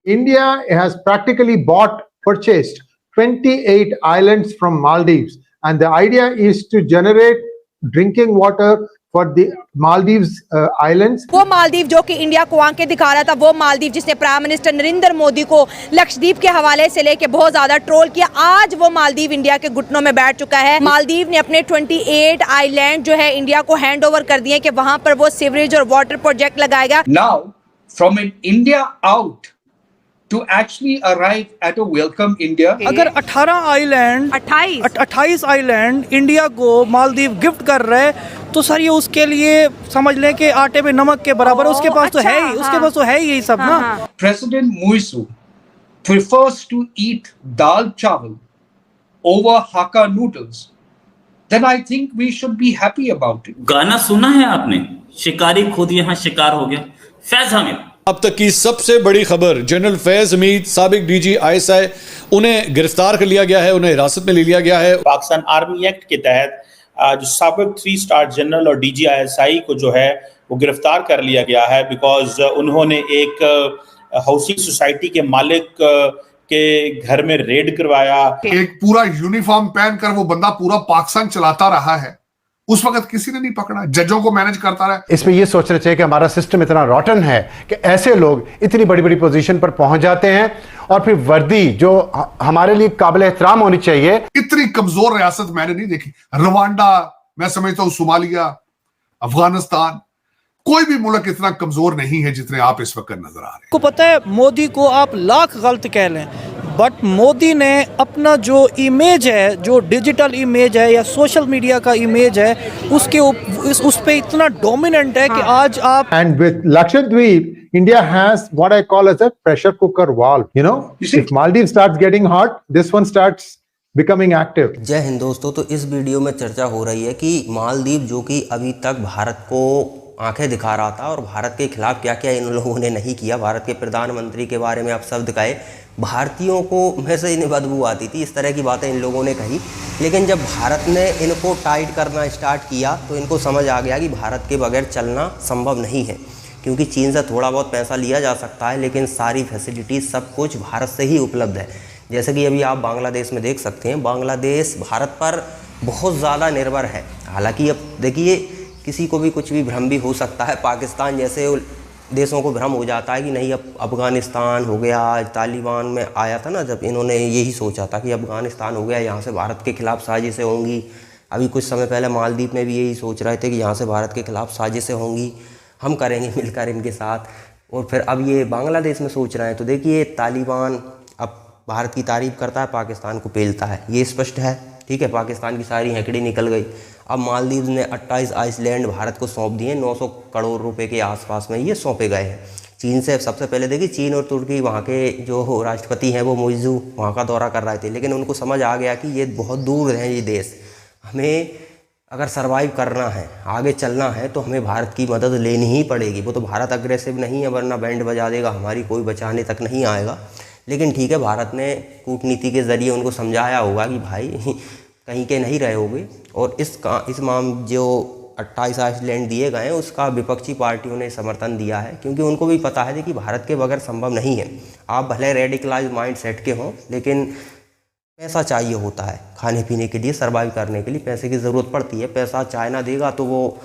India has practically purchased 28 islands from Maldives, and the idea is to generate drinking water for the Maldives islands. वो मालदीव जो कि India को आंखें दिखा रहा था, वो मालदीव जिसने प्राइम मिनिस्टर नरेंद्र मोदी को लक्षद्वीप के हवाले से लेके बहुत ज्यादा ट्रोल किया, आज वो मालदीव इंडिया के घुटनों में बैठ चुका है। मालदीव ने अपने 28 आइलैंड जो है इंडिया को हैंड ओवर कर दिए कि वहां पर वो सीवरेज और वाटर प्रोजेक्ट लगाएगा। Now, from an India out to actually arrive at a welcome India. अगर 18 आइलैंड 28 आइलैंड इंडिया को मालदीव गिफ्ट कर रहे तो सर ये उसके लिए समझ लें कि आटे में नमक के बराबर। उसके पास तो है ही, उसके पास तो है ही यही सब ना। President Muizu prefers to eat dal chawal over Hakka noodles. Then I think we should be happy about it. गाना सुना है आपने, शिकारी खुद यहाँ शिकार हो गया। फैज हामिद। अब तक की सबसे बड़ी खबर, जनरल फैज हमीद साबिक डीजी ISI, उन्हें गिरफ्तार कर लिया गया है, उन्हें हिरासत में ले लिया गया है। पाकिस्तान आर्मी एक्ट के तहत जो साबिक 3 स्टार जनरल और डीजी ISI को जो है वो गिरफ्तार कर लिया गया है, बिकॉज उन्होंने एक हाउसिंग सोसाइटी के मालिक के घर में रेड करवाया। एक पूरा यूनिफॉर्म पहनकर वो बंदा पूरा पाकिस्तान चलाता रहा है, उस वक्त किसी ने नहीं पकड़ा, जजों को मैनेज करता रहा। इसमें यह सोचना चाहिए कि हमारा सिस्टम इतना रॉटन है कि ऐसे लोग इतनी बड़ी बड़ी पोजीशन पर पहुंच जाते हैं और फिर वर्दी जो हमारे लिए काबिल एहतराम होनी चाहिए। इतनी कमजोर रियासत मैंने नहीं देखी। रवांडा, मैं समझता हूं सोमालिया, अफगानिस्तान, कोई भी मुल्क इतना कमजोर नहीं है जितने आप इस वक्त नजर आ रहे हैं। को पता है मोदी को आप लाख गलत कह लें, बट मोदी ने अपना जो इमेज है, जो डिजिटल इमेज है या सोशल मीडिया का इमेज है, उसके उस पे इतना डोमिनेंट है कि आज आप। And with Lakshadweep, India has what I call as a pressure cooker valve. You know, if Maldives starts getting hot, this one starts becoming active. जय हिंद दोस्तों, तो इस वीडियो में चर्चा हो रही है कि मालदीव जो कि अभी तक भारत को आंखें दिखा रहा था और भारत के खिलाफ क्या क्या इन लोगों ने नहीं किया। भारत के प्रधानमंत्री के बारे में आप शब्द कहे, भारतीयों को में से इन्हें बदबू आती थी, इस तरह की बातें इन लोगों ने कही। लेकिन जब भारत ने इनको टाइट करना स्टार्ट किया तो इनको समझ आ गया कि भारत के बगैर चलना संभव नहीं है, क्योंकि चीन से थोड़ा बहुत पैसा लिया जा सकता है लेकिन सारी फैसिलिटीज़ सब कुछ भारत से ही उपलब्ध है। जैसे कि अभी आप बांग्लादेश में देख सकते हैं, बांग्लादेश भारत पर बहुत ज़्यादा निर्भर है। हालांकि अब देखिए, किसी को भी कुछ भी भ्रम भी हो सकता है, पाकिस्तान जैसे देशों को भ्रम हो जाता है कि नहीं अब अफ़गानिस्तान हो गया। तालिबान में आया था ना, जब इन्होंने यही सोचा था कि अफ़गानिस्तान हो गया, यहाँ से भारत के खिलाफ साजिशें होंगी। अभी कुछ समय पहले मालदीव में भी यही सोच रहे थे कि यहाँ से भारत के खिलाफ साजिशें होंगी, हम करेंगे मिलकर इनके साथ। और फिर अब ये बांग्लादेश में सोच रहे हैं। तो देखिए, तालिबान अब भारत की तारीफ़ करता है, पाकिस्तान को पेलता है, ये स्पष्ट है। ठीक है, पाकिस्तान की सारी हैकड़ी निकल गई। अब मालदीव ने 28 आइलैंड भारत को सौंप दिए, 900 करोड़ रुपए के आसपास में ये सौंपे गए हैं चीन से। सबसे पहले देखिए, चीन और तुर्की, वहाँ के जो राष्ट्रपति हैं वो मुइज़ू वहाँ का दौरा कर रहे थे, लेकिन उनको समझ आ गया कि ये बहुत दूर हैं ये देश, हमें अगर सर्वाइव करना है, आगे चलना है तो हमें भारत की मदद लेनी ही पड़ेगी। वो तो भारत अग्रेसिव नहीं है, वरना बैंड बजा देगा, हमारी कोई बचाने तक नहीं आएगा। लेकिन ठीक है, भारत ने कूटनीति के ज़रिए उनको समझाया होगा कि भाई कहीं के नहीं रहे होगे। और इस जो 28 आइलैंड दिए गए हैं उसका विपक्षी पार्टियों ने समर्थन दिया है, क्योंकि उनको भी पता है कि भारत के बगैर संभव नहीं है। आप भले रेडिकलाइज माइंड सेट के हों, लेकिन पैसा चाहिए होता है खाने पीने के लिए, सर्वाइव करने के लिए पैसे की ज़रूरत पड़ती है। पैसा चाइना देगा तो वो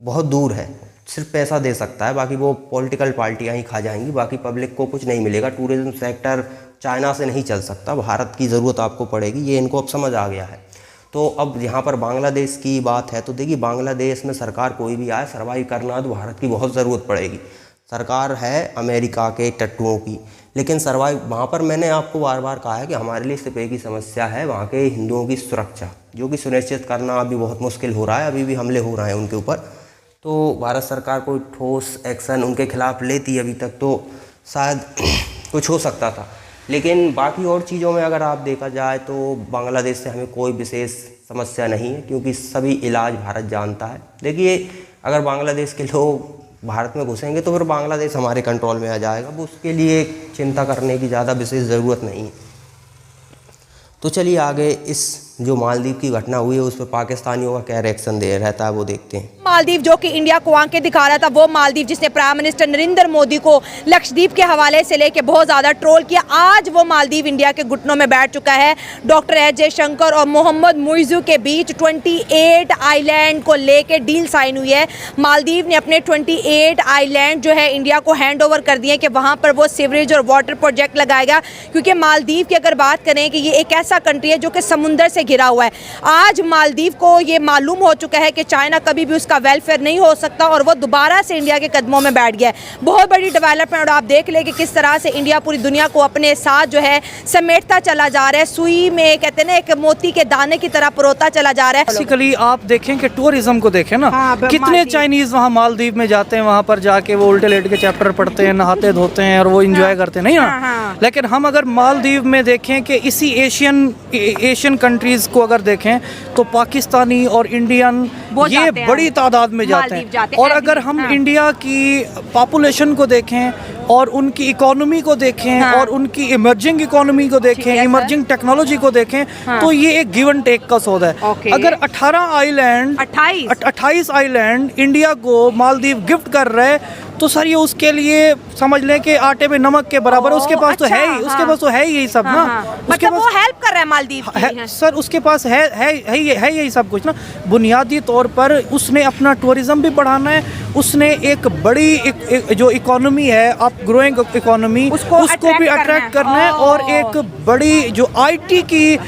बहुत दूर है, सिर्फ पैसा दे सकता है, बाकी वो पॉलिटिकल पार्टियाँ ही खा जाएंगी, बाकी पब्लिक को कुछ नहीं मिलेगा। टूरिज़्म सेक्टर चाइना से नहीं चल सकता, भारत की ज़रूरत आपको पड़ेगी, ये इनको अब समझ आ गया है। तो अब यहाँ पर बांग्लादेश की बात है, तो देखिए, बांग्लादेश में सरकार कोई भी आए, सर्वाइव करना तो भारत की बहुत ज़रूरत पड़ेगी। सरकार है अमेरिका के टट्टुओं की, लेकिन सर्वाइव वहाँ पर मैंने आपको बार बार कहा है कि हमारे लिए सिर्फ एक ही समस्या है, वहाँ के हिंदुओं की सुरक्षा, जो कि सुनिश्चित करना अभी बहुत मुश्किल हो रहा है। अभी भी हमले हो रहे हैं उनके ऊपर, तो भारत सरकार कोई ठोस एक्शन उनके खिलाफ लेती अभी तक तो शायद कुछ हो सकता था। लेकिन बाकी और चीज़ों में अगर आप देखा जाए तो बांग्लादेश से हमें कोई विशेष समस्या नहीं है, क्योंकि सभी इलाज भारत जानता है। देखिए, अगर बांग्लादेश के लोग भारत में घुसेंगे तो फिर बांग्लादेश हमारे कंट्रोल में आ जाएगा, वो उसके लिए चिंता करने की ज़्यादा विशेष ज़रूरत नहीं है। तो चलिए आगे इस जो मालदीव की घटना हुई है उस पर पाकिस्तानियों का क्या रिएक्शन दे रहता है वो देखते हैं। मालदीव जो कि इंडिया को आंखें दिखा रहा था, वो मालदीव जिसने प्राइम मिनिस्टर नरेंद्र मोदी को लक्षद्वीप के हवाले से लेके बहुत ज्यादा ट्रोल किया, आज वो मालदीव इंडिया के घुटनों में बैठ चुका है। डॉक्टर एस जयशंकर और मोहम्मद मुइज़ू के बीच 28 आइलैंड को लेके डील साइन हुई है। मालदीव ने अपने 28 आइलैंड जो है इंडिया को हैंड ओवर कर दिए कि वहां पर वो सीवरेज और वाटर प्रोजेक्ट लगाएगा, क्योंकि मालदीव की अगर बात करें कि ये एक ऐसा कंट्री है जो कि समुंदर से घिरा हुआ है। आज मालदीव को ये मालूम हो चुका है कि चाइना कभी भी उसका वेलफेयर नहीं हो सकता और वो दोबारा से इंडिया के कदमों में बैठ गया है। बहुत बड़ी डेवलपमेंट, और आप देख लें कि किस तरह से इंडिया पूरी दुनिया को अपने साथ जो है समेटता चला जा रहा है, सुई में कहते हैं ना एक मोती के दाने की तरह परोता चला जा रहा है। बेसिकली आप देखें कि टूरिज्म को देखें ना, कितने मालदीव। चाइनीज वहाँ मालदीव में जाते हैं, वहाँ पर जाके वो उल्टे लेट के चैप्टर पढ़ते हैं, नहाते धोते हैं और वो एंजॉय करते हैं, नहीं ना। लेकिन हम अगर मालदीव में देखें कि इसी एशियन कंट्रीज को अगर देखें तो पाकिस्तानी और इंडियन ये बड़ी तादाद में जाते हैं। और अगर हम इंडिया की पॉपुलेशन को देखें और उनकी इकोनॉमी को देखें और उनकी इमर्जिंग इकोनॉमी को देखें, इमर्जिंग टेक्नोलॉजी को देखें, तो ये एक गिव एंड टेक का सौदा है। अगर 28 आइलैंड इंडिया को मालदीव गिफ्ट कर रहे हैं तो सर ये उसके लिए समझ लें कि आटे में नमक के बराबर। उसके पास तो है ही, उसके पास तो है ही यही सब ना। मतलब वो हेल्प कर रहा है मालदीव की। सर उसके पास है यही सब कुछ ना। बुनियादी तौर पर उसने अपना टूरिज्म भी बढ़ाना है, उसने एक बड़ी जो इकोनॉमी है, आप ग्रोइंग इकोनॉमी, उसको भी अट्रैक्ट करना है और एक बड़ी जो IT की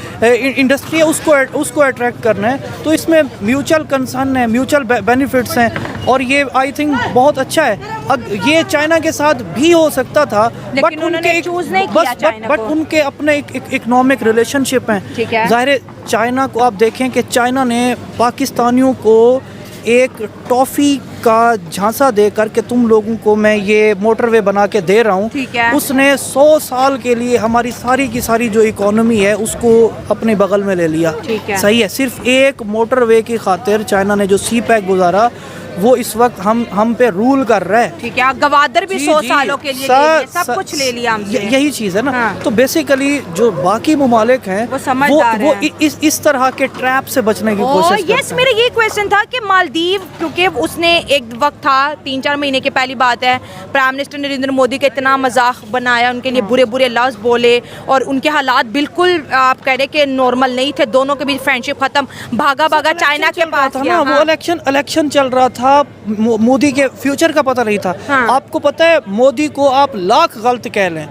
इंडस्ट्री है उसको अट्रैक्ट करना है। तो इसमें म्यूचुअल कंसर्न है, म्यूचुअल बेनिफिट्स हैं और ये आई थिंक बहुत अच्छा है। अब ये चाइना के साथ भी हो सकता था, लेकिन उन्होंने चूज नहीं किया चाइना बट उनके अपने इकोनॉमिक रिलेशनशिप हैं। ज़ाहिर है चाइना को आप देखें कि चाइना ने पाकिस्तानियों को एक टॉफ़ी का झांसा दे करके तुम लोगों को मैं ये मोटरवे बना के दे रहा हूँ, उसने 100 साल के लिए हमारी सारी की सारी जो इकोनॉमी है उसको अपने बगल में ले लिया। सही है, सिर्फ एक मोटरवे की खातिर चाइना ने जो सी पैक गुजारा वो इस वक्त हम पे रूल कर रहा है। ठीक है, गवादर भी 100 सालों के लिए सब कुछ ले लिया हमसे। यही चीज़ है ना। तो बेसिकली जो बाकी ममालिक हैं वो समझदार हैं, इस तरह के ट्रैप से बचने की कोशिश करते हैं। यस, मेरा ये क्वेश्चन था कि मालदीव, क्योंकि उसने एक वक्त था 3-4 महीने की पहली बात है, प्राइम मिनिस्टर नरेंद्र मोदी का इतना मजाक बनाया, उनके लिए बुरे बुरे लफ्ज़ बोले और उनके हालात बिल्कुल आप कह रहे कि नॉर्मल नहीं थे। दोनों के बीच फ्रेंडशिप खत्म, भागा चाइना के पास था ना। वो इलेक्शन चल रहा था, मोदी के फ्यूचर का पता नहीं था। आपको पता है मोदी को आप लाख गलत कह लें,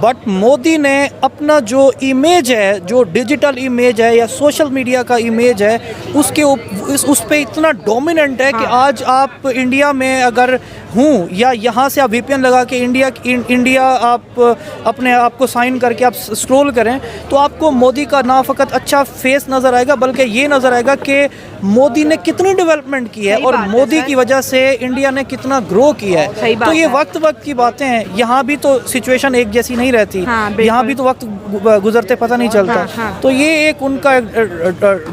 बट मोदी ने अपना जो इमेज है, जो डिजिटल इमेज है या सोशल मीडिया का इमेज है, उस पे इतना डोमिनेंट है कि आज आप इंडिया में अगर हूँ या यहाँ से आप VPN लगा के इंडिया आप अपने आप को साइन करके आप स्क्रॉल करें तो आपको मोदी का ना फ़कत अच्छा फेस नज़र आएगा बल्कि ये नज़र आएगा कि मोदी ने कितनी डेवलपमेंट की है और मोदी की वजह से इंडिया ने कितना ग्रो किया है। तो ये वक्त की बातें हैं। यहाँ भी तो सिचुएशन एक जैसी नहीं रहती, यहाँ भी तो वक्त गुजरते पता नहीं चलता। तो ये एक उनका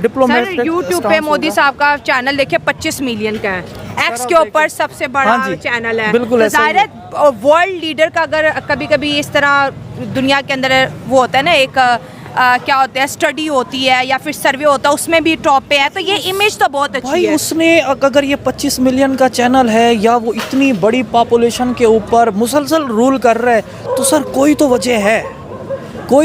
डिप्लोमेटिक। यूट्यूब पे मोदी साहब का चैनल देखिए 25 मिलियन का है, एक्स के ऊपर सबसे बड़ा चैनल है। बिल्कुल ज़ाहिर है वर्ल्ड लीडर का अगर कभी इस तरह दुनिया के अंदर वो होता है ना, एक क्या होता है, स्टडी होती है या फिर सर्वे होता है, उसमें भी टॉप पे है, तो ये इमेज तो बहुत अच्छी है। उसने अगर ये 25 मिलियन का चैनल है या वो इतनी बड़ी पॉपुलेशन के ऊपर मुसलसल रूल कर रहा है तो सर कोई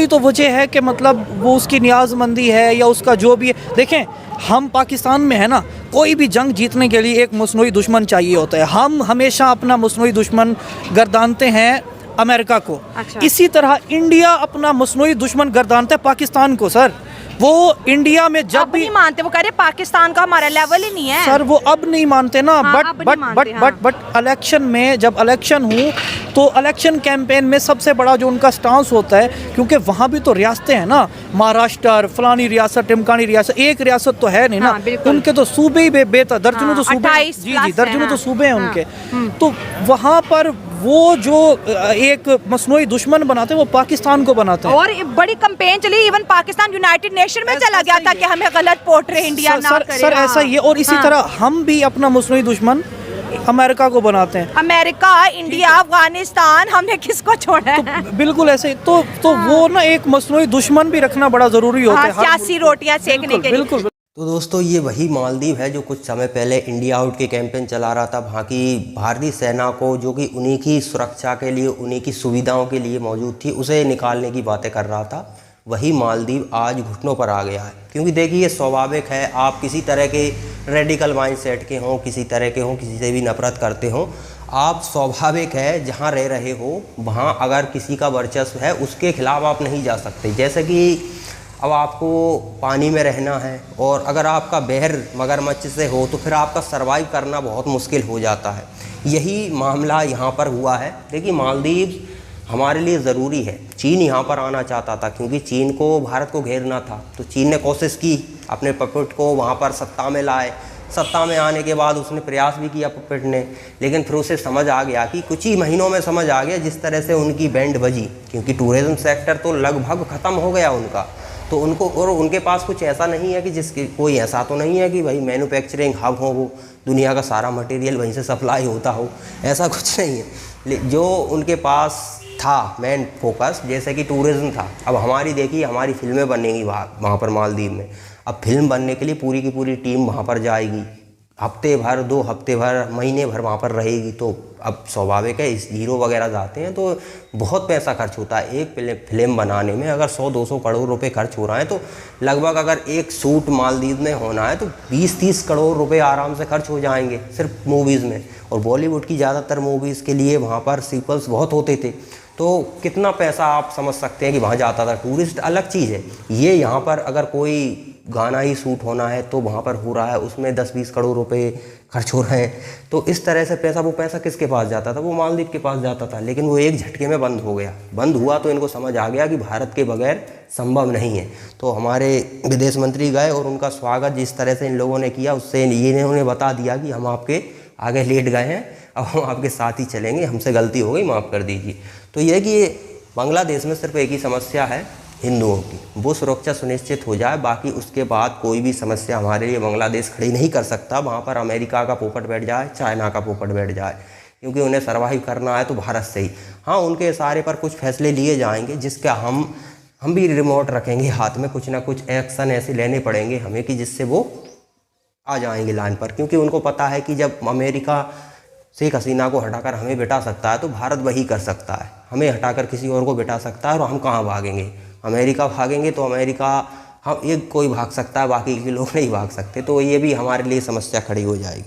तो वजह है कि मतलब वो उसकी न्याज़मंदी है या उसका जो भी है। देखें हम पाकिस्तान में है ना, कोई भी जंग जीतने के लिए एक मसनूई दुश्मन चाहिए होता है। हम हमेशा अपना मसनूई दुश्मन गर्दानते हैं अमेरिका को। इसी तरह इंडिया अपना मसनूई दुश्मन गर्दानता है पाकिस्तान को। सर वो इंडिया में जब भी नहीं मानते, वो कह रहे पाकिस्तान का हमारा लेवल ही नहीं है। सर वो अब नहीं मानते ना। बट इलेक्शन में जब इलेक्शन हो तो इलेक्शन कैंपेन में सबसे बड़ा जो उनका स्टांस होता है, क्योंकि वहाँ भी तो रियासतें हैं ना, महाराष्ट्र, फलानी रियासत, टिमकानी रियासत, एक रियासत तो है नहीं ना। उनके तो सूबे ही बेहतर, दर्जनों तो सूबे, दर्जनों तो सूबे हैं उनके। तो वहाँ पर वो जो एक मसनूई दुश्मन बनाते हैं वो पाकिस्तान को बनाते हैं। और बड़ी कैंपेन चली, इवन पाकिस्तान यूनाइटेड नेशन में चला गया था कि हमें गलत पोर्ट्रे इंडिया ना करे। सर ऐसा ही है। और इसी तरह हम भी अपना मसनूई दुश्मन अमेरिका को बनाते हैं। अमेरिका, इंडिया, अफगानिस्तान, हमने किसको छोड़ा है? बिल्कुल ऐसे तो वो ना एक मसनूई दुश्मन भी रखना बड़ा जरूरी होता हाँ, है हर सियासी मुल्क में। रोटियां सेकने के लिए। बिल्कुल तो दोस्तों ये वही मालदीव है जो कुछ समय पहले इंडिया आउट के कैंपेन चला रहा था। वहाँ की भारतीय सेना को, जो कि उन्हीं की सुरक्षा के लिए, उन्हीं की सुविधाओं के लिए मौजूद थी, उसे निकालने की बातें कर रहा था। वही मालदीव आज घुटनों पर आ गया है। क्योंकि देखिए ये स्वाभाविक है, आप किसी तरह के रेडिकल माइंडसेट के हों, किसी तरह के हों, किसी से भी नफरत करते हों, आप स्वाभाविक है जहाँ रह रहे हो वहाँ अगर किसी का वर्चस्व है उसके खिलाफ आप नहीं जा सकते। जैसे कि अब आपको पानी में रहना है और अगर आपका बहर मगरमच्छ से हो तो फिर आपका सर्वाइव करना बहुत मुश्किल हो जाता है। यही मामला यहाँ पर हुआ है। देखिए मालदीव हमारे लिए ज़रूरी है। चीन यहाँ पर आना चाहता था क्योंकि चीन को भारत को घेरना था, तो चीन ने कोशिश की, अपने पपेट को वहाँ पर सत्ता में लाए। सत्ता में आने के बाद उसने प्रयास भी किया पपेट ने, लेकिन फिर उसे समझ आ गया कि कुछ ही महीनों में समझ आ गया जिस तरह से उनकी बैंड बजी, क्योंकि टूरिज़्म सेक्टर तो लगभग ख़त्म हो गया उनका। तो उनको, और उनके पास कुछ ऐसा नहीं है कि जिसके, कोई ऐसा तो नहीं है कि भाई मैन्युफैक्चरिंग हब हो, वो दुनिया का सारा मटेरियल वहीं से सप्लाई होता हो, ऐसा कुछ नहीं है। जो उनके पास था मेन फोकस, जैसे कि टूरिज़्म था। अब हमारी देखिए, हमारी फिल्में बनेंगी वहाँ पर मालदीव में। अब फिल्म बनने के लिए पूरी की पूरी टीम वहाँ पर जाएगी, हफ्ते भर, 2 हफ्ते भर, महीने भर वहाँ पर रहेगी। तो अब स्वाभाविक है, इस हीरो वगैरह जाते हैं तो बहुत पैसा खर्च होता है। एक फिल्म बनाने में अगर 100-200 करोड़ रुपए खर्च हो रहा है तो लगभग अगर एक शूट मालदीव में होना है तो 20-30 करोड़ रुपए आराम से खर्च हो जाएंगे सिर्फ मूवीज़ में। और बॉलीवुड की ज़्यादातर मूवीज़ के लिए वहाँ पर सीक्वल्स बहुत होते थे, तो कितना पैसा आप समझ सकते हैं कि वहाँ जाता था। टूरिस्ट अलग चीज़ है, ये यहाँ पर अगर कोई गाना ही शूट होना है तो वहाँ पर हो रहा है, उसमें 10-20 करोड़ रुपए खर्च हो रहे हैं। तो इस तरह से पैसा, वो पैसा किसके पास जाता था? वो मालदीव के पास जाता था। लेकिन वो एक झटके में बंद हो गया। बंद हुआ तो इनको समझ आ गया कि भारत के बगैर संभव नहीं है। तो हमारे विदेश मंत्री गए और उनका स्वागत जिस तरह से इन लोगों ने किया, उससे ये इन्होंने बता दिया कि हम आपके आगे लेट गए हैं, अब हम आपके साथ ही चलेंगे, हमसे गलती हो गई, माफ़ कर दीजिए। तो यह कि बांग्लादेश में सिर्फ एक ही समस्या है हिंदुओं की, वो सुरक्षा सुनिश्चित हो जाए, बाकी उसके बाद कोई भी समस्या हमारे लिए बांग्लादेश खड़ी नहीं कर सकता। वहाँ पर अमेरिका का पोपट बैठ जाए, चाइना का पोपट बैठ जाए, क्योंकि उन्हें सर्वाइव करना है तो भारत से ही। हाँ, उनके इशारे पर कुछ फैसले लिए जाएंगे जिसका हम भी रिमोट रखेंगे हाथ में, कुछ ना कुछ एक्शन ऐसे लेने पड़ेंगे हमें कि जिससे वो आ जाएंगे लाइन पर। क्योंकि उनको पता है कि जब अमेरिका शेख हसीना को हटाकर हमें बिठा सकता है तो भारत वही कर सकता है, हमें हटाकर किसी और को बिठा सकता है। और हम कहाँ भागेंगे? अमेरिका भागेंगे तो अमेरिका, हम एक कोई भाग सकता है, बाकी के लोग नहीं भाग सकते। तो ये भी हमारे लिए समस्या खड़ी हो जाएगी।